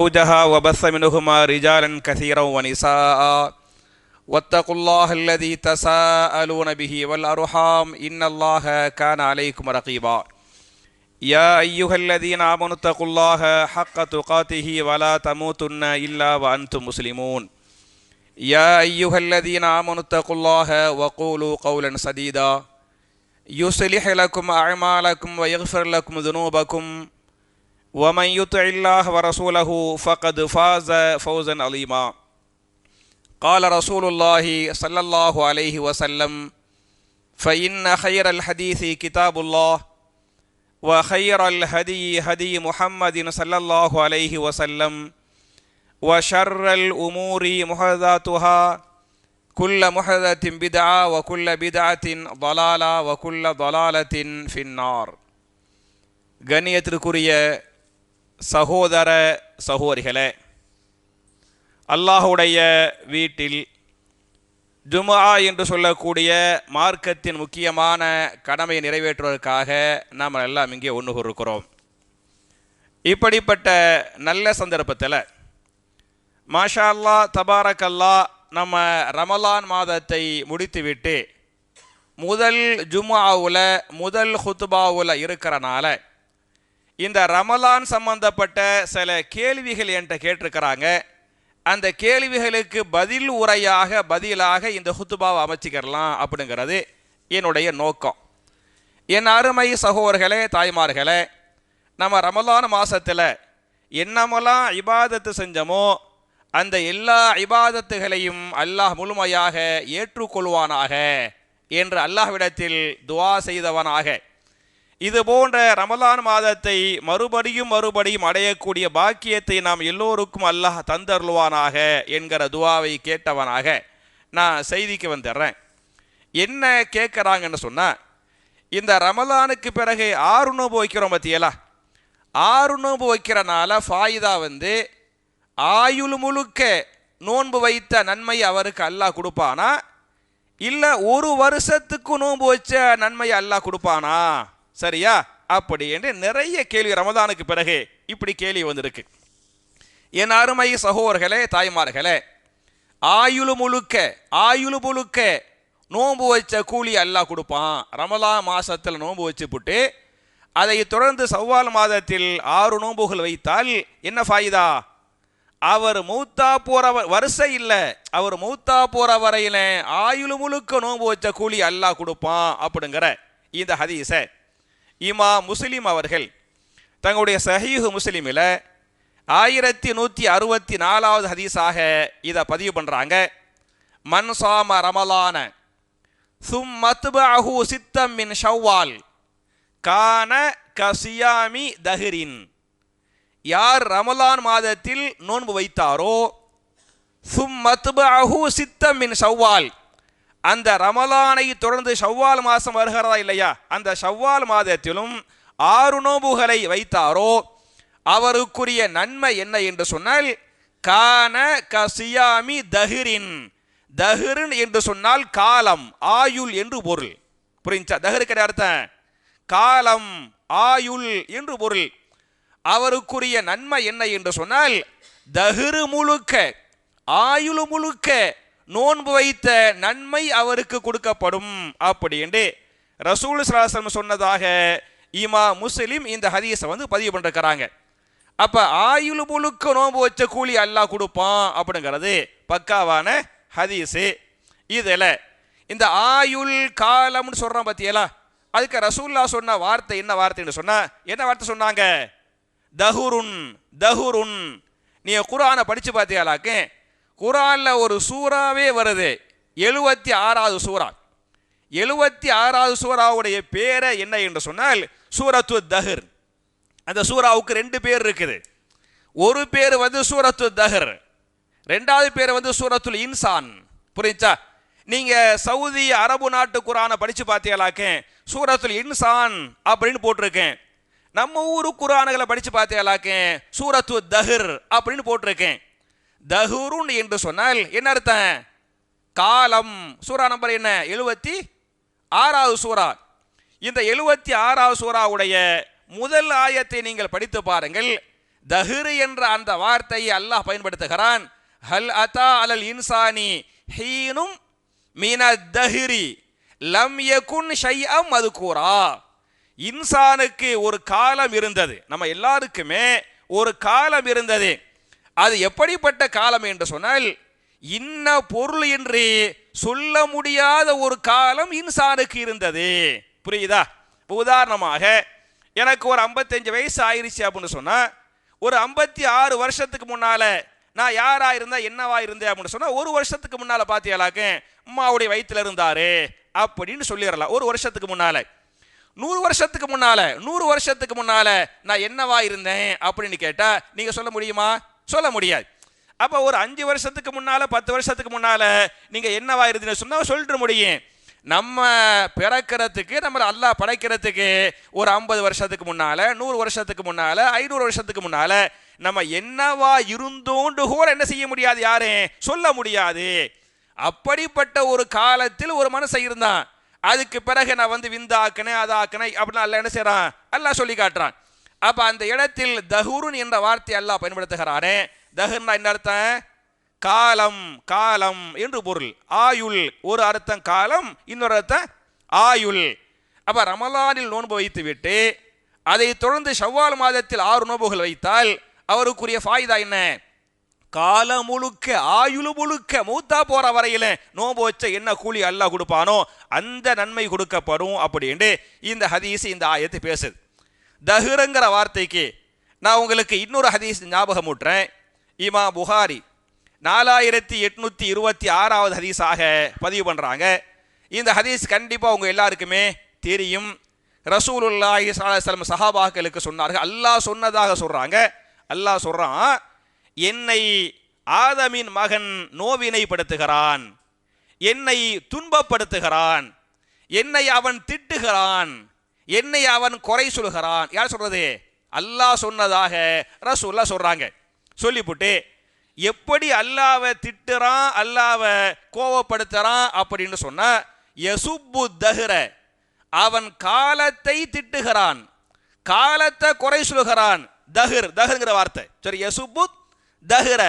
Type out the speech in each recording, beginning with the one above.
زوجها وبث منهما رجالا كثيرا ونساء واتقوا الله الذي تساءلون به والأرحام إن الله كان عليكم رقيبا يا أيها الذين آمنوا اتقوا الله حق تقاته ولا تموتن إلا وأنتم مسلمون يا أيها الذين آمنوا اتقوا الله وقولوا قولا سديدا يصلح لكم أعمالكم ويغفر لكم ذنوبكم ومن يطع الله ورسوله فقد فاز فوزا عظيما قال رسول الله صلى الله عليه وسلم فإن خير الحديث كتاب الله وخير الهدي هدي محمد صلى الله عليه وسلم وشر الأمور محدثاتها كل محدثة بدعة وكل بدعة ضلالة وكل ضلالة في النار. கண்ணியத்திற்குரிய சகோதர சகோதரிகளே, அல்லாஹுடைய வீட்டில் ஜும்ஆ என்று சொல்லக்கூடிய மார்க்கத்தின் முக்கியமான கடமையை நிறைவேற்றுவதற்காக நாம் எல்லாம் இங்கே ஒன்று கூறுகிறோம். இப்படிப்பட்ட நல்ல சந்தர்ப்பத்தில் மாஷா அல்லாஹ் தபாரக் அல்லாஹ் நம்ம ரமலான் மாதத்தை முடித்துவிட்டு முதல் ஜும்ஆவில் முதல் ஹுத்பாவில் இருக்கிறனால இந்த ரமலான் சம்பந்தப்பட்ட சில கேள்விகள் என்கிட்ட கேட்டிருக்கிறாங்க. அந்த கேள்விகளுக்கு பதிலாக இந்த ஹுத்துபாவை அமைச்சிக்கிறலாம் அப்படிங்கிறது என்னுடைய நோக்கம். என் அருமை சகோதரர்களே, தாய்மார்களே, நம்ம ரமலான் மாதத்தில் என்னமெல்லாம் இபாதத்து செஞ்சோமோ அந்த எல்லா இபாதத்துகளையும் அல்லாஹ் முழுமையாக ஏற்றுக்கொள்வானாக என்று அல்லாஹ்விடத்தில் துஆ செய்தவனாக இது போன்ற ரமலான் மாதத்தை மறுபடியும் அடையக்கூடிய பாக்கியத்தை நாம் எல்லோருக்கும் அல்லாஹ் தந்தருள்வானாக என்கிற துஆவை கேட்டவனாக நான் செய்திக்கு வந்துடுறேன். என்ன கேட்குறாங்கன்னு சொன்னால், இந்த ரமலானுக்கு பிறகு 6 நோன்பு வைக்கிறோம் பற்றியலா, 6 நோன்பு வைக்கிறனால ஃபாயிதா ஆயுள் முழுக்க நோன்பு வைத்த நன்மை அவருக்கு அல்லாஹ் கொடுப்பானா, இல்லை ஒரு வருஷத்துக்கு நோன்பு வச்ச நன்மையை அல்லாஹ் கொடுப்பானா, சரியா? அப்படி என்று நிறைய கேள்வி ரமதானுக்கு பிறகு இப்படி கேள்வி வந்திருக்கு. என் அருமை சகோதரர்களே, தாய்மார்களே, ஆயுள் முழுக்க நோன்பு வச்ச கூலி அல்லாஹ் கொடுப்பான். ரமலான் மாதத்தில் நோன்பு வச்சு போட்டு அதை தொடர்ந்து சவ்வால் மாதத்தில் 6 நோன்புகள் வைத்தால் என்ன ஃபாயிதா? அவர் மௌத்தா போற வருஷம் இல்லை, அவர் மௌத்தா போற வரையில ஆயுள் முழுக்க நோன்பு வச்ச கூலி அல்லாஹ் கொடுப்பான் அப்படிங்கிற இந்த ஹதீஸை இமாம் முஸ்லிம் அவர்கள் தங்களுடைய சஹீஹ் முஸ்லிமில் 1164வது ஹதீஸாக இதை பதிவு பண்ணுறாங்க. மன் சாம ரமலான சும்மத்பஅஹு சித்தம் மின் ஷவ்வால் கான கசியாமி தஹ்ரின். யார் ரமலான் மாதத்தில் நோன்பு வைத்தாரோ, சும்மத்பஅஹு சித்தம் மின் ஷவ்வால், அந்த ரமலானை தொடர்ந்து ஷவ்வால் மாதம் வருகிறதா இல்லையா, அந்த ஷவ்வால் மாதத்திலும் 6 நோன்புகளை வைத்தாரோ அவருக்குரிய நன்மை என்ன என்று சொன்னால், கான கசியாமி தஹ்ரின். தஹ்ரின் என்று சொன்னால் காலம், ஆயுள் என்று பொருள். புரிஞ்சா? தஹ்ருக்கு அர்த்தம் காலம், ஆயுள் என்று பொருள். அவருக்குரிய நன்மை என்ன என்று சொன்னால், தஹ்ரு முழுக்க ஆயுள் முழுக்க நோன்பு வைத்த நன்மை அவருக்கு கொடுக்கப்படும் அப்படி என்று ரசூல் ஸல்லல்லாஹு அலைஹி வஸல்லம் சொன்னதாக இமாம் முஸ்லிம் இந்த ஹதீஸை பதிவு பண்ணிருக்கிறாங்க. அப்போ ஆயுள் முழுக்க நோன்பு வச்ச கூலி அல்லாஹ் கொடுப்பான் அப்படிங்கிறது பக்காவான ஹதீஸு. இதில் இந்த ஆயுள் காலம்னு சொல்கிறோம் பற்றியலா, அதுக்கு ரசூலுல்லாஹ் சொன்ன வார்த்தை என்ன வார்த்தைன்னு சொன்னால், என்ன வார்த்தை சொன்னாங்க? தஹுருன். நீ குர்ஆனை படித்து பார்த்தியாலாக்கு, குர்ஆனில் ஒரு சூறாவே வருது, 76வது சூறா. 76வது சூறாவுடைய பேரை என்ன என்று சொன்னால் சூரத்து தஹர். அந்த சூறாவுக்கு 2 பேர் இருக்குது. ஒரு பேர் சூரத்து தஹர், 2வது பேர் சூரத்துல் இன்சான். புரிஞ்சா? நீங்கள் சவுதி அரபு நாட்டு குர்ஆனை படித்து பார்த்தியாலாக்க சூரத்துல் இன்சான் அப்படின்னு போட்டிருக்கேன். நம்ம ஊரு குர்ஆன்களை படித்து பார்த்தியாலாக்க சூரத்து தஹர் அப்படின்னு போட்டிருக்கேன். தஹுருன் என்று சொன்னால் என்ன அர்த்தம்? காலம். சூரா நம்பர் என்ன? 76வது சூரா. இந்த 76வது சூறாவுடைய முதல் ஆயத்தை நீங்கள் படித்து பாருங்கள். தஹ்ரு என்ற அந்த வார்த்தையை அல்லாஹ் பயன்படுத்துகிறான். ஹல் அதா அலல் இன்சானி ஹீனும் மினத் தஹ்ரி லம் யகுன் ஷைஅம் மதுகூரா. இன்சானுக்கு ஒரு காலம் இருந்தது, நம்ம எல்லாருக்குமே ஒரு காலம் இருந்தது. அது எப்படிப்பட்ட காலம் என்று சொன்னால், இன்ன பொருள் என்று சொல்ல முடியாத ஒரு காலம் இன்சானுக்கு இருந்தது. புரியுதா? உதாரணமாக எனக்கு ஒரு 55 வயசு ஆயிருச்சு அப்படின்னு சொன்னா, ஒரு 56 வருஷத்துக்கு முன்னால நான் யாரா இருந்தா என்னவா இருந்தேன் அப்படின்னு சொன்னா, ஒரு வருஷத்துக்கு முன்னால பாத்தியாலாக்க அம்மாவுடைய வயிற்றுல இருந்தாரு அப்படின்னு சொல்லிடலாம். ஒரு வருஷத்துக்கு முன்னால 100 வருஷத்துக்கு முன்னால 100 வருஷத்துக்கு முன்னால நான் என்னவா இருந்தேன் அப்படின்னு கேட்டா நீங்க சொல்ல முடியுமா? சொல்ல முடியாது. அப்ப ஒரு 5 வருஷத்துக்கு முன்னால 10 வருஷத்துக்கு முன்னால நீங்க என்னவா இருந்தீங்கன்னு சொன்னா சொல்லிட முடியும். நம்ம பிறக்கிறதுக்கு, நம்ம அல்லாஹ் படைக்கிறதுக்கு ஒரு 50 வருஷத்துக்கு முன்னால, 100 வருஷத்துக்கு முன்னால, 500 வருஷத்துக்கு முன்னால நம்ம என்னவா இருந்தோண்டு கூட என்ன செய்ய முடியாது, யாரும் சொல்ல முடியாது. அப்படிப்பட்ட ஒரு காலத்தில் ஒரு மனுஷன் இருந்தான். அதுக்கு பிறகு நான் வந்து விந்தாக்கினேன் அதாக்கினேன் அப்படின்னு அல்லாஹ் என்ன செய்யறான், அல்லாஹ் சொல்லி காட்டுறான். அப்ப அந்த இடத்தில் தஹுருன் என்ற வார்த்தை அல்லாஹ் பயன்படுத்துகிறானே. தஹுர்னா என்ன அர்த்தம்? காலம், காலம் என்று பொருள். ஆயுள் ஒரு அர்த்தம் காலம், இன்னொரு அர்த்தம் ஆயுள். அப்ப ரமலானில் நோன்பு வைத்து விட்டு அதை தொடர்ந்து ஷவ்வால் மாதத்தில் 6 நோன்புகள் வைத்தால் அவருக்குரிய ஃபாயிதா என்ன? காலம் முழுக்க, ஆயுள் முழுக்க, மூத்தா போற வரையில நோன்பு வச்ச என்ன கூலி அல்லாஹ் கொடுப்பானோ அந்த நன்மை கொடுக்கப்படும் அப்படின்னு இந்த ஹதீஸ், இந்த ஆயத்து பேசுது. தஹ்ருங்கிற வார்த்தைக்கு நான் உங்களுக்கு இன்னொரு ஹதீஸ் ஞாபகம் ஊட்டுறேன். இமாம் புகாரி 4826வது ஹதீஸாக பதிவு பண்றாங்க. இந்த ஹதீஸ் கண்டிப்பா உங்க எல்லாருக்குமே தெரியும். ரசூலுல்லாஹி ஸல்லல்லாஹு அலைஹி வஸல்லம் சஹாபாக்களுக்கு சொன்னார்கள், அல்லாஹ் சொன்னதாக சொல்றாங்க. அல்லாஹ் சொல்றான், என்னை ஆதமின் மகன் நோவினைப்படுத்துகிறான், என்னை துன்பப்படுத்துகிறான், என்னை அவன் திட்டுகிறான், என்னை அவன் குறை சொல்கிறான். யார் சொல்றது? அல்லாஹ் சொன்னதாக ரசூலுல்லாஹ் சொல்றாங்க. சொல்லிவிட்டு எப்படி அல்லாஹ்வை திட்டுறான், அல்லாஹ்வை கோவப்படுத்துறான் அப்படின்னு சொன்னா, யசுப்பு தஹ்ர, அவன் காலத்தை திட்டுகிறான், காலத்தை குறை சொல்கிறான். தஹ்ர், தஹ்ருங்கிற வார்த்தை சரி, யசுப்பு தஹ்ர,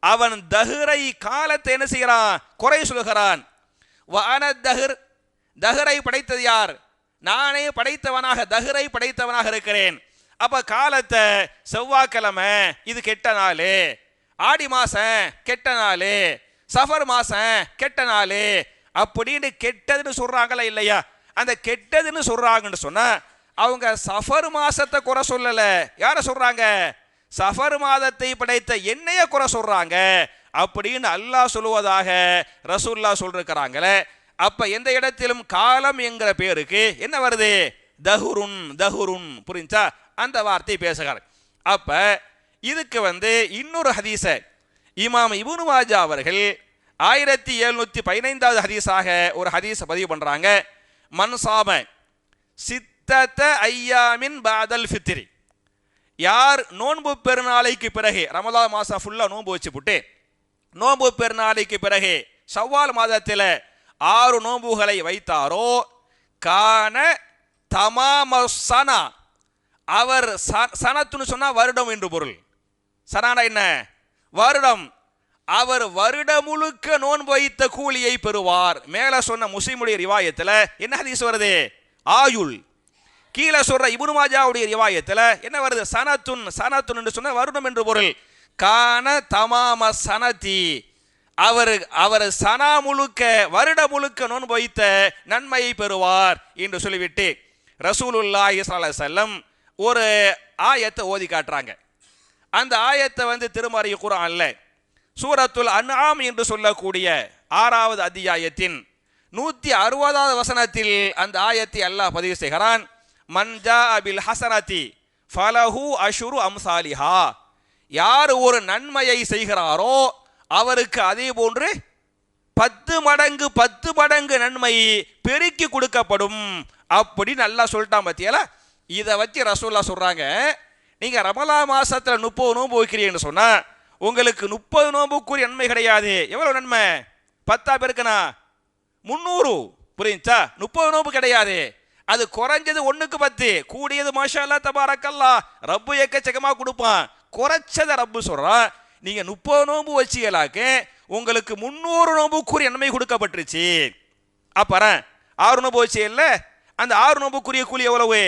அவன் தஹ்ரை காலத்தை என்ன செய்கிறான், குறை சொல்கிறான். வஅன தஹ்ர், தஹ்ரை படைத்தது யார்? நானே படைத்தவனாக, தஹ்ரை படைத்தவனாக இருக்கிறேன். அப்ப காலத்தை செவ்வாய்க்கிழமை இது கெட்ட நாள், ஆடி மாசம் கெட்ட நாள், சஃபர் மாசம் கெட்ட நாள் அப்படின்னு கெட்டதுன்னு சொல்றாங்களா இல்லையா? அந்த கெட்டதுன்னு சொல்றாங்கன்னு சொன்னா அவங்க சஃபர் மாசத்தை குறை சொல்லல. யார சொல்றாங்க? சஃபர் மாதத்தை படைத்த என்னைய குறை சொல்றாங்க அப்படின்னு அல்லாஹ் சொல்லுவதாக ரசூலுல்லாஹ் சொல்றாங்களே. அப்ப எந்த இடத்திலும் காலம் என்கிற பேருக்கு என்ன வருது? தஹுருன், தஹுருன். புரிஞ்சா? அந்த வார்த்தை பேசுகிறார். அப்ப இதுக்கு இன்னொரு ஹதீஸ இமாம் இப்னு மாஜா அவர்கள் 1715வது ஹதீஸாக ஒரு ஹதீஸ பதிவு பண்றாங்க. மன்சாம சித்தத ஐயாமின் பாதல் ஃபித்ரி, யார் நோன்பு பெருநாளைக்கு பிறகு, ரமலான் மாசம் ஃபுல்லா நோன்பு வச்சு புட்டு நோன்பு பெருநாளைக்கு பிறகு ஷவ்வால் மாதத்தில் 6 நோன்புகளை வைத்தாரோ, கான தமாம சனா, அவர் சனத்துன்னு சொன்னா வருடம் என்று பொருள். சனானா என்ன? வருடம். அவர் வருடம் முழுக்க நோன்பு வைத்த கூலியை பெறுவார். மேல சொன்ன முஸ்லிமுடைய ரிவாயத்தில் என்ன ஹதீஸ் வருது? ஆயுள். கீழே சொல்ற இப்னு மாஜாவுடைய ரிவாயத்தில் என்ன வருது? சனத்துன், சனத்துன் என்று சொன்ன வருடம் என்று பொருள். கான தமாம சனதி, அவர் சனா முழுக்க, வருட முழுக்க நோன்பு வைத்த நன்மையை பெறுவார் என்று சொல்லிவிட்டு ரசூலுல்லாஹி ஸல்லல்லாஹு அலைஹி வஸல்லம் ஒரு ஆயத்தை ஓதி காட்டுறாங்க. அந்த ஆயத்தை திருமறை குர்ஆன்ல சூரத்துல் அன்ஆம் என்று சொல்லக்கூடிய 6வது அத்தியாயத்தின் 160வது வசனத்தில் அந்த ஆயத்தை அல்லாஹ் பதிவு செய்கிறான். மன் ஜாஅ பில் ஹஸனதி ஃபலஹு அஷ்ரு அம்சாலிஹா, யார் ஒரு நன்மையை செய்கிறாரோ அவருக்கு அதே போன்று 10 மடங்கு 10 மடங்கு நன்மை பெருக்கி கொடுக்கப்படும் அப்படின்னு அல்லாஹ் சொல்லிட்டான். பத்தியல, இதை வச்சு ரசூலுல்லாஹ் சொல்றாங்க, நீங்க ரமலான் மாசத்துல 30 நோன்பு வைக்கிறீங்கன்னு சொன்னா உங்களுக்கு 30 நோன்புக்குரிய நன்மை கிடையாது. எவ்வளவு நன்மை? 10 பேருக்குனா 300. புரியுச்சா? 30 நோன்பு கிடையாது. அது குறைஞ்சது 1க்கு 10, கூடியது மாஷா அல்லாஹ் தபாரக்கல்லாஹ், ரப்பு எக்கச்சக்கமா கொடுப்பான். குறைச்சதை ரப்பு சொல்றான். நீங்க 30 நோன்பு வச்சீங்களாக்க உங்களுக்கு 300 நோன்புக்குரிய நன்மை கொடுக்கப்பட்டுருச்சு. அப்புறம் 6 நோன்பு வச்சு இல்ல, அந்த 6 நோன்புக்குரிய கூலி எவ்வளவு?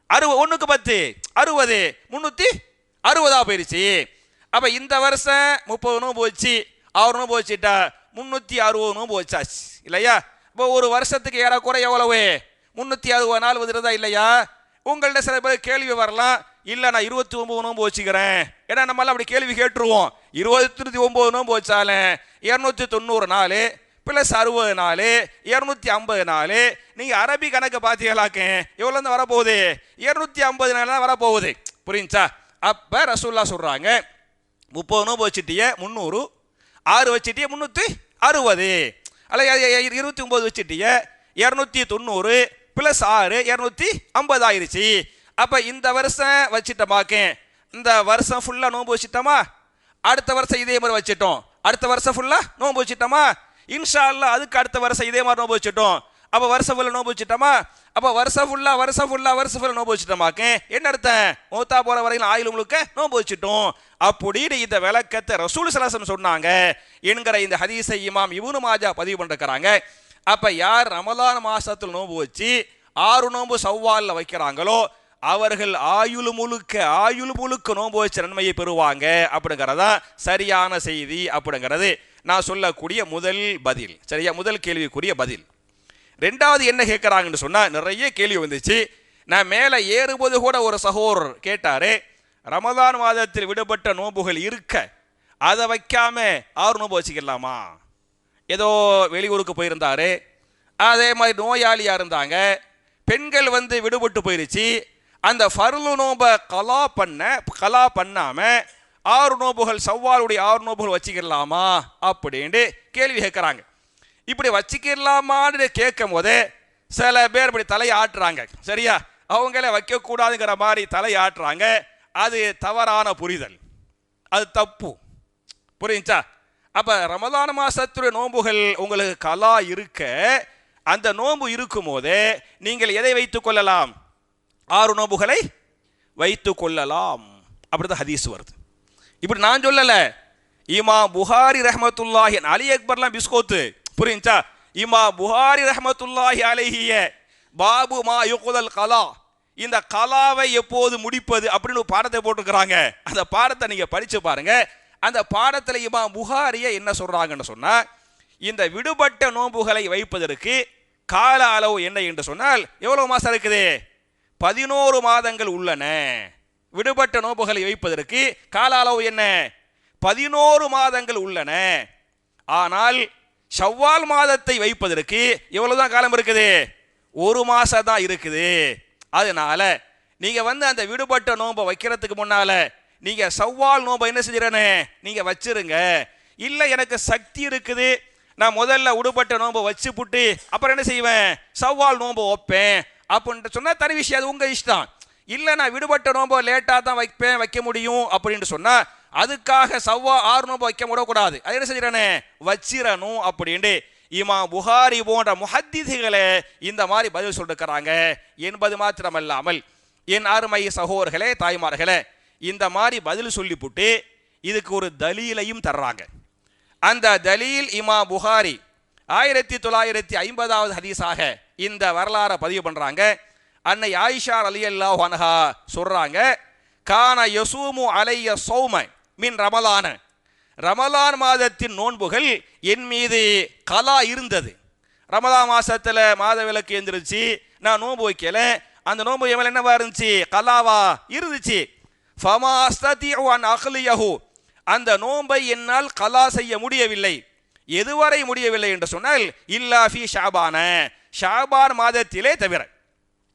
1க்கு 10 60 360 போயிருச்சு. அப்ப இந்த வருஷம் 30 நோன்பு வச்சு 6 நோன்பு வச்சுட்டா 360 நோன்பு வச்சாச்சு இல்லையா? இப்போ ஒரு வருஷத்துக்கு ஏறக்குறைய எவ்வளவு? 360 நாள் வந்துருதா இல்லையா? உங்கள்ட்ட சில பேர் கேள்வி வரலாம், இல்லை நான் 29 நோன்பு வச்சுக்கிறேன். ஏன்னா நம்மளால அப்படி கேள்வி கேட்டுருவோம். 29 நோன்பு வச்சாலும் 290 நாள் பிளஸ் 60 நாள் 250 நாள். நீங்க அரபி கணக்கு பார்த்தீங்களாக்க எவ்வளோ தான் வரப்போகுது? 250 நாள் தான் வரப்போகுது. புரிஞ்சா? அப்ப ரசூலுல்லாஹ் சொல்றாங்க 30 நோன்பு வச்சுட்டிய 300, 6 வச்சுட்டிய 360, அல்ல 29 வச்சுட்டிய 290 பிளஸ் 6 250 ஆயிருச்சு. அப்ப இந்த வருஷம் வச்சுட்டோமாக்க, இந்த வருஷம் ஃபுல்லா நோன்பு வச்சுட்டோமா? அடுத்த வருஷம் இதே மாதிரி வச்சுட்டோம். அடுத்த வருஷம் ஃபுல்லா நோன்பு வச்சுட்டோமா? இன்ஷா அல்லாஹ் அதுக்கு அடுத்த வருஷம் இதே மாதிரி நோன்பு வச்சுட்டோம். அப்ப வருஷம் ஃபுல்லா நோன்பு வச்சுட்டோமா? அப்ப வருஷம் ஃபுல்லா நோன்பு வச்சுட்டோமாக்க என்ன அர்த்தம்? மௌத்தா போற வரைக்கும் ஆயுள் முழுக்க நோன்பு வச்சுட்டோம் அப்படின்னு இந்த விளக்கத்தை ரசூல் ஸல்லல்லாஹு அலைஹி வஸல்லம் சொன்னாங்க என்கிற இந்த ஹதீஸை இமாம் இப்னு மாஜா பதிவு பண்ணிருக்கிறாங்க. அப்ப யார் ரமலான் மாசத்தில் நோன்பு வச்சு 6 நோன்பு ஷவ்வால்ல வைக்கிறாங்களோ அவர்கள் ஆயுள் முழுக்க நோன்பு வச்ச நன்மையை பெறுவாங்க அப்படிங்கிறதா சரியான செய்தி. அப்படிங்கிறது நான் சொல்லக்கூடிய முதல் பதில். சரியா? முதல் கேள்விக்குரிய பதில். ரெண்டாவது என்ன கேட்கிறாங்கன்னு சொன்னா, நிறைய கேள்வி வந்துச்சு. நான் மேலே ஏறும்போது கூட ஒரு சகோதரர் கேட்டாரு, ரமலான் மாதத்தில் விடுபட்ட நோன்புகள் இருக்க அதை வைக்காம 6 நோன்பு வச்சுக்கலாமா? ஏதோ வெளியூருக்கு போயிருந்தாரு, அதே மாதிரி நோயாளியா இருந்தாங்க, பெண்கள் விடுபட்டு போயிருச்சு, அந்த ஃபர்லு நோன்பை கலா பண்ணாம 6 நோன்புகள் ஷவ்வாலுடைய 6 நோன்புகள் வச்சுக்கலாமா அப்படின்னு கேள்வி கேட்குறாங்க. இப்படி வச்சுக்கலாமான்னு கேட்கும் போதே சில பேர் இப்படி தலையை ஆட்டுறாங்க. சரியா? அவங்கள வைக்கக்கூடாதுங்கிற மாதிரி தலையை ஆட்டுறாங்க. அது தவறான புரிதல், அது தப்பு. புரியுச்சா? அப்ப ரமலான் மாசத்துடைய நோன்புகள் உங்களுக்கு கலா இருக்க, அந்த நோன்பு இருக்கும் போதே நீங்கள் எதை வைத்துக் கொள்ளலாம்? 6 நோன்புகளை வைத்துக் கொள்ளலாம். அப்படிதான் ஹதீஸ் வருது. இப்படி நான் சொல்லல, இமாம் புகாரி ரஹ்மத்துல்லாஹி அலி அக்பர்லாம் பிஸ்கோத்து. புரியுச்சா? இமாம் புகாரி ரஹ்மத்துல்லாஹி அலைஹி பாபு மா யுக்தல் கலா, இந்த கலாவை எப்போது முடிப்பது அப்படின்னு ஒரு பாடத்தை போட்டுக்கிறாங்க. அந்த பாடத்தை நீங்க படிச்சு பாருங்க. அந்த பாடத்துல இமாம் புகாரியை என்ன சொல்றாங்கன்னு சொன்னா, இந்த விடுபட்ட நோன்புகளை வைப்பதற்கு கால அளவு என்ன என்று சொன்னால் எவ்வளவு மாசம் இருக்குது? 11 மாதங்கள் உள்ளன. விடுபட்ட நோன்புகளை வைப்பதற்கு கால அளவு என்ன? 11 மாதங்கள் உள்ளன. ஆனால் ஷவ்வால் மாதத்தை வைப்பதற்கு எவ்வளவுதான் காலம் இருக்குது? 1 மாசம் தான் இருக்குது. அதனால நீங்க அந்த விடுபட்ட நோன்பை வைக்கிறதுக்கு முன்னால நீங்க ஷவ்வால் நோன்பை என்ன செஞ்சிடனே நீங்க வச்சிருங்க. இல்ல எனக்கு சக்தி இருக்குது, நான் முதல்ல விடுபட்ட நோன்பை வச்சு புட்டு அப்புறம் என்ன செய்வேன்? ஷவ்வால் நோன்பை வைப்பேன் அப்படின்னு சொன்னா தனி விஷயம், அது உங்க இஷ்டம். இல்ல நான் விடுபட்ட நோன்பை லேட்டா தான் வைக்க முடியும் அப்படின்னு சொன்னா அதுக்காக 6 நோன்பு வைக்க விடக்கூடாது. அது என்ன செஞ்சிடனே வச்சிடணும் அப்படின்னு இமாம் புகாரி போன்ற முஹத்திஸுகளே இந்த மாதிரி பதில் சொல்லிருக்கிறாங்க என்பது மாத்திரமல்லாமல், என் அருமை சகோதரர்களே தாய்மார்களே, இந்த மாதிரி பதில் சொல்லிப்புட்டு இதுக்கு ஒரு தலீலையும் தர்றாங்க. அந்த தலீல் இமாம் புகாரி 1950வது ஹதீஸாக இந்த வரலாறை பதிவு பண்றாங்க. அன்னை ஆயிஷா ரலியல்லாஹு அன்ஹா சொல்றாங்க, கான யசூமு அலைய ஸௌம மின் ரமலான, ரமலான் மாதத்தின் நோன்புகள் என் மீது கலா இருந்தது. ரமலான் மாசத்துல மாத விளக்கு எழுந்திருச்சு, நான் நோன்பு வைக்கல, அந்த நோன்பு என் மேல என்னவா இருந்துச்சு? கலாவா இருந்துச்சு. ஃபமா அஸ்ததிஉ அன் அக்லியஹு, அந்த நோன்பை என்னால் கலா செய்ய முடியவில்லை. எதுவரை முடியவில்லை என்று சொன்னால் இல்லா ஃபி ஷாபான, ஷாபான் மாதத்திலே தவிர.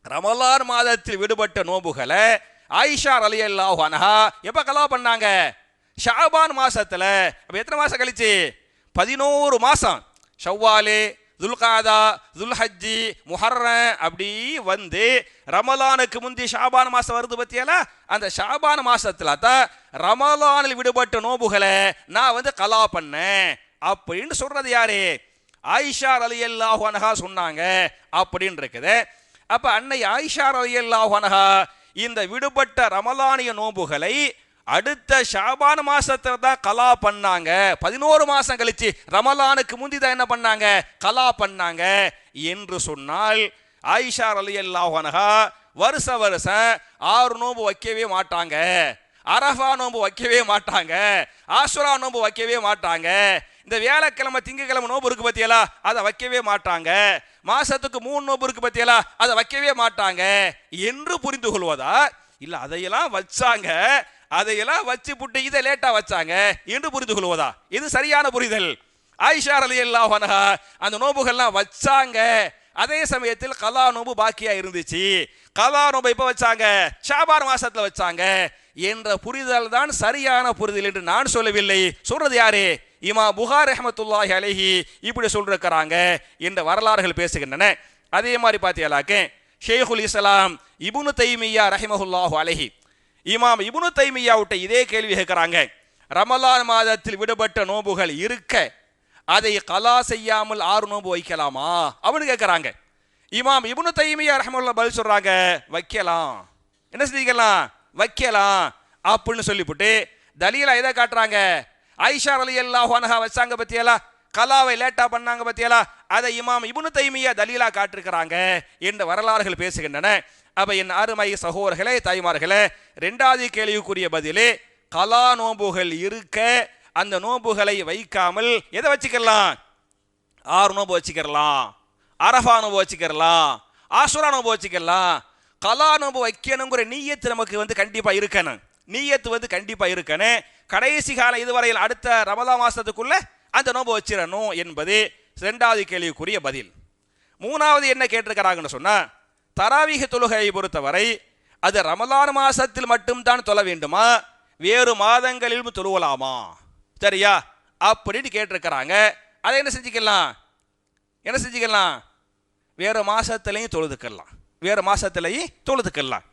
ரமலான் மாதத்தில் விடுபட்ட நோன்புகளை ஆயிஷா ரலியல்லாஹு அன்ஹா எப்ப கலா பண்ணாங்க? ஷாபான் மாசத்துல. எத்தனை மாசம் கழிச்சு? 11 மாசம். ஷவ்வாலு, துல்காதா, துல்ஹஜ்ஜி, முஹர்ரம் அப்படி ரமலானுக்கு முந்தி ஷாபான் மாசம் வருது பத்தியால, அந்த ஷாபான் மாசத்துல தான் ரமலானில் விடுபட்ட நோன்புகளை நான் கலா பண்ணேன் அப்படின்னு சொல்றது யாரு? ஆயிஷா ரலியல்லாஹு அன்ஹா சொன்னாங்க அப்படின்னு இருக்குது. அப்ப அன்னை ஆயிஷா ரலியல்லாஹு அன்ஹா இந்த விடுபட்ட ரமலானிய நோன்புகளை அடுத்த ஷாபான் மாசத்துல தான் கலா பண்ணாங்க. 11 மாசம் கழிச்சு ரமலானுக்கு முந்தி தான் என்ன பண்ணாங்க, கலா பண்ணாங்க என்று சொன்னால் ஆயிஷா ரலியல்லாஹு அன்ஹா வருஷம் 6 நோன்பு வைக்கவே மாட்டாங்க, அரஃபா நோன்பு வைக்கவே மாட்டாங்க, ஆஷுரா நோன்பு வைக்கவே மாட்டாங்க, இந்த வியாழக்கிழமை திங்கக்கிழமை நோன்பு இருக்கு பத்தியலா அதை வைக்கவே மாட்டாங்க, மாசத்துக்கு 3 நோன்பு இருக்கு பத்தியலா அதை வைக்கவே மாட்டாங்க என்று புரிந்து கொள்வதா, இல்ல அதையெல்லாம் வச்சாங்க, அதையெல்லாம் வச்சு புட்டு இதை லேட்டா வச்சாங்க என்று புரிந்து கொள்வதா? இது சரியான புரிதல். ஆயிஷா ரலியல்லாஹு அன்ஹா அந்த நோன்புகள்லாம் வச்சாங்க, அதே சமயத்தில் கலா நோன்பு பாக்கியா இருந்துச்சு, கலா நோன்பு இப்ப வச்சாங்க, ஷாபான் மாசத்துல வச்சாங்க என்ற புரிதல் தான் சரியான புரிதல் என்று நான் சொல்லவில்லை. சொல்றது யாரு? இமாம் புகாரி ரஹ்மத்துல்லாஹி அலைஹி இப்படி சொல்றாங்க என்ற வரலாறுகள் பேசுகின்றன. அதே மாதிரி பார்த்தீங்களாக்க ஷேகுல் இஸ்லாம் இப்னு தைமிய்யா ரஹிமஹுல்லாஹு அலைஹி இமாம் இப்னு தைமிய்யா விட்ட இதே கேள்வி கேட்கிறாங்க. ரமலான் மாதத்தில் விடுபட்ட நோன்புகள் இருக்க அதை கலா செய்யாமல் 6 நோன்பு வைக்கலாமா அப்படின்னு கேட்கிறாங்க. இமாம் இப்னு தைமிய்யா ரஹ்மத்துல்லாஹி பதில் சொல்றாங்க, வைக்கலாம். என்ன செஞ்சுக்கலாம்? வைக்கலாம் அப்படின்னு சொல்லிவிட்டு தலீலா எதை காட்டுறாங்க? ஆயிஷா ரலியல்லாஹு அன்ஹா வச்சாங்க பத்தியலா, கலாவை லேட்டா பண்ணாங்க பத்தியலா, அதை இமாம் இப்னு தைமிய்யா தலீலா காட்டிருக்கிறாங்க என்ற வரலாறுகள் பேசுகின்றன. அப்ப என் அருமை சகோதரர்களே, தாய்மார்களே, 2வது கேள்விக்குரிய பதிலே கலா நோன்புகள் இருக்க அந்த நோன்புகளை வைக்காமல் எதை வச்சுக்கலாம்? 6 நோன்பு வச்சுக்கலாம், அரஃபா நோன்பு வச்சுக்கலாம், ஆஷுரா நோன்பு வச்சுக்கலாம். கலா நோன்பு வைக்கணுங்கிற நீயத்து நமக்கு கண்டிப்பா இருக்கணும், நீயத்து கண்டிப்பா இருக்கணும். கடைசி காலம் இதுவரையில் அடுத்த ரமலான் மாசத்துக்குள்ள அந்த நோன்பு வச்சிடணும் என்பது 2வது கேள்விக்குரிய பதில். 3வது என்ன கேட்டிருக்கிறாங்கன்னு சொன்னா, தராவீஹ் தொழுகையை பொறுத்தவரை அது ரமலான் மாசத்தில் மட்டும்தான் தொழ வேண்டுமா, வேறு மாதங்களிலும் தொழுவலாமா? சரியா அப்படின்னு கேட்டிருக்கிறாங்க. அதை என்ன செஞ்சுக்கலாம்? வேறு மாசத்திலையும் தொழுதுக்கலாம், வேறு மாசத்திலையும் தொழுதுக்கலாம்.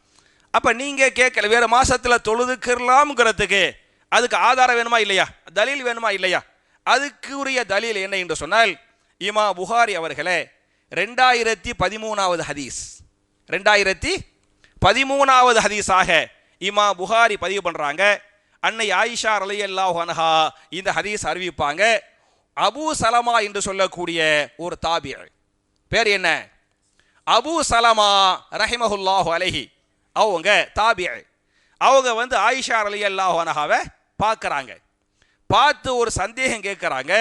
அப்ப நீங்க கேட்கல, வேறு மாசத்துல தொழுதுக்கலாம்ங்கிறதுக்கு அதுக்கு ஆதாரம் வேணுமா இல்லையா, தலீல் வேணுமா இல்லையா? அதுக்குரிய தலீல் என்ன என்று சொன்னால், இமாம் புகாரி அவர்களே 2013வது ஹதீஸ், 2013வது ஹதீஸாக இமாம் புகாரி பதிவு பண்றாங்க. அன்னை ஆயிஷா ரலியல்லாஹு அன்ஹா இந்த ஹதீஸ் அறிவிப்பாங்க. அபூ சலமா என்று சொல்லக்கூடிய ஒரு தாபிஈ, பேர் என்ன? அபூ சலமா ரஹிமஹுல்லாஹு அலைஹி, அவங்க தாபிஈ. அவங்க ஆயிஷா ரலியல்லாஹு அன்ஹாவை பார்க்கறாங்க. பார்த்து ஒரு சந்தேகம் கேட்கறாங்க.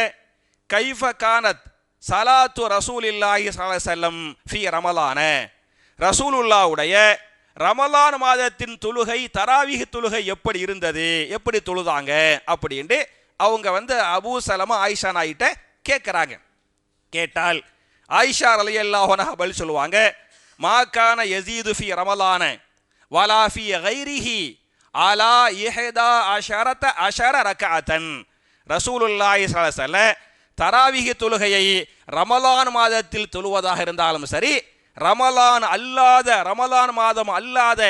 கைஃப கானத் சலாத்து ரசூலில்லாஹி ஸல்லல்லாஹு அலைஹி வஸல்லம் ஃபீ ரமலான, ரசூலுல்லாஹ்வுடைய ரமலான் மாதத்தின் தொழுகை, தராவீஹ் தொழுகை எப்படி இருந்தது, எப்படி தொழுதாங்க அப்படின்ட்டு அவங்க அபூ சலமா ஆயிஷா நாயிட்ட கேட்கறாங்க. கேட்டால் ஆயிஷா ரலியல்லாஹு அன்ஹா பதில் சொல்லுவாங்க, மா கான யஸீது ஃபீ ரமலான வலா ஃபீ கைரிஹி அலா 11 ரக்அத்தன். ரசூலுல்லாஹி ஸல்லல்லாஹு அலைஹி வஸல்லம் தராவீஹ் தொழுகையை ரமலான் மாதத்தில் தொழுவதாக இருந்தாலும் சரி, ரமலான் மாதம் அல்லாத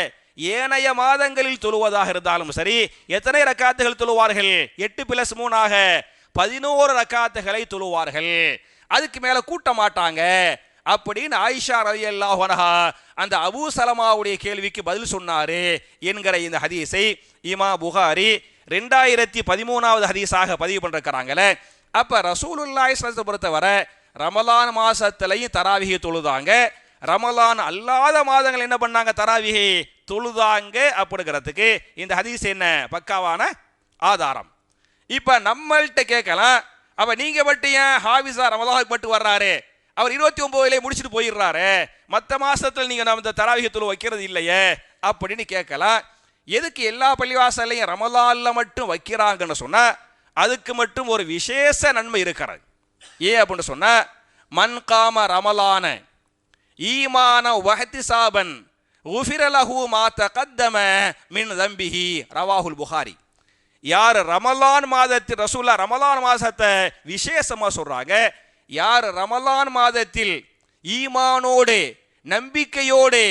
ஏனைய மாதங்களில் தொழுவதாக இருந்தாலும் சரி, எத்தனை ரக்காத்துகள் தொழுவார்கள்? 8+3 11 ரக்காத்துகளை தொழுவார்கள், அதுக்கு மேல கூட்ட மாட்டாங்க அப்படின்னு ஆயிஷா ரலியல்லாஹு அன்ஹா அந்த அபூ சலமாவுடைய கேள்விக்கு பதில் சொன்னாரு என்கிற இந்த ஹதீஸை இமாம் புகாரி 2013வது ஹதீஸாக பதிவு பண்றாங்களே. அப்ப ரசூலுல்லாஹி ஸல்லல்லாஹு அலைஹி வஸல்லம் பொறுத்தவரை ரமலான் மாசத்திலையும் தராவீஹ் தொழுதாங்க, ரமலான் அல்லாத மாதங்கள் என்ன பண்ணாங்க? தராவீஹ் தொழுதாங்க அப்படிங்கிறதுக்கு இந்த ஹதீஸ் என்ன பக்காவான ஆதாரம். இப்ப நம்மள்கிட்ட கேட்கலாம், அப்ப நீங்க மட்டும் ஏன் ஹாஃபிஸா ரமலானுக்கு மட்டும் வர்றாரு, அவர் 29லே முடிச்சுட்டு போயிடுறாரு, மற்ற மாசத்துல நீங்க நம்ம தராவீஹ் தொழு வைக்கிறது இல்லையே அப்படின்னு கேட்கலாம். எதுக்கு எல்லா பள்ளிவாசலையும் ரமலான்ல மட்டும் வைக்கிறாங்கன்னு சொன்னா, அதுக்கு மட்டும் ஒரு விசேஷ நன்மை இருக்கிறது. ஏன் அப்படின்னு சொன்னா, மன் காம ரமலான ஈமான வஹ்திசாபன் குஃபிர லஹு மா தகத்தம மின் தம்பிஹி, ரவாஹுல் புகாரி. யார் ரமலான் மாதத்தில், ரசூலுல்லாஹ் ரமலான் மாசத்தை விசேஷமா சொல்றாங்க, யார் ரமலான் மாதத்தில் ஈமானோடு நம்பிக்கையோடு